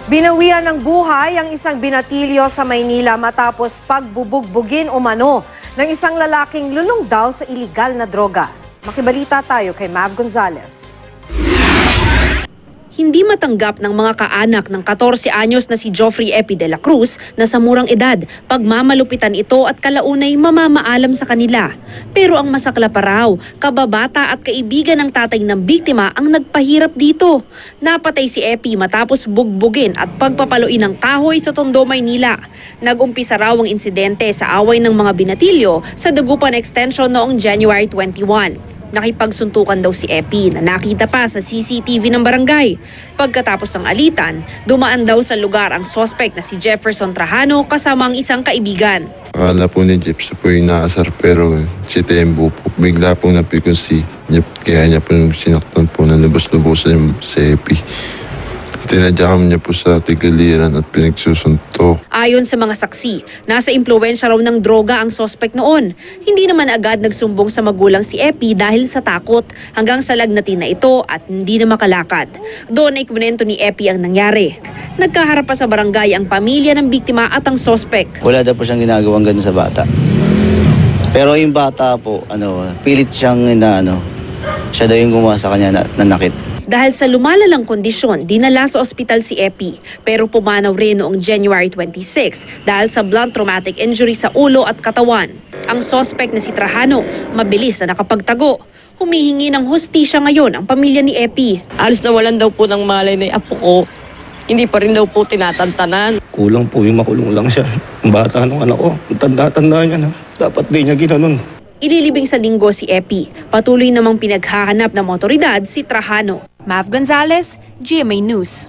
Binawian ng buhay ang isang binatilyo sa Maynila matapos pagbubugbugin umano ng isang lalaking lulong daw sa iligal na droga. Makibalita tayo kay Mav Gonzalez. Hindi matanggap ng mga kaanak ng 14 anyos na si Joffrey Epi de la Cruz na sa murang edad, pagmamalupitan ito at kalaunay mamamaalam sa kanila. Pero ang masakla pa raw, kababata at kaibigan ng tatay ng biktima ang nagpahirap dito. Napatay si Epi matapos bugbugin at pagpapaluin ng kahoy sa Tondo, Maynila. Nag-umpisa raw ang insidente sa away ng mga binatilyo sa Dagupan Extension noong January 21. Nakipagsuntukan daw si Epi na nakita pa sa CCTV ng barangay. Pagkatapos ng alitan, dumaan daw sa lugar ang suspect na si Jefferson Trajano kasama ang isang kaibigan. Akala po ni Jeff siya po yung naasar pero si Tembo po bigla po napikon si Jeff kaya niya po sinaktan po na lubos-lubosan si Epi. Tinadyakan niya po sa tigaliran at pinagsusuntok. Ayon sa mga saksi, nasa impluwensya raw ng droga ang suspect noon. Hindi naman agad nagsumbong sa magulang si Epi dahil sa takot hanggang sa lagnatin na ito at hindi na makalakad. Doon ay kwento ni Epi ang nangyari. Nagkaharap pa sa barangay ang pamilya ng biktima at ang suspect. Wala daw po siyang ginagawang ganun sa bata. Pero yung bata po, pilit siyang siya daw yung gumawa sa kanya na nanakit. Dahil sa lumalalang kondisyon, dinala sa ospital si Epi pero pumanaw rin noong January 26 dahil sa blunt traumatic injury sa ulo at katawan. Ang suspect na si Trajano, mabilis na nakapagtago. Humihingi ng hustisya ngayon ang pamilya ni Epi. Alis na walan daw po ng malay na apo ko. Hindi pa rin daw po tinatantanan. Kulang po yung makulong lang siya. Ang bata ng anak ko, tanda-tanda niya na. Dapat di niya ginanon. Ililibing sa linggo si Epi. Patuloy namang pinaghahanap ng otoridad si Trajano. Mav Gonzalez, GMA News.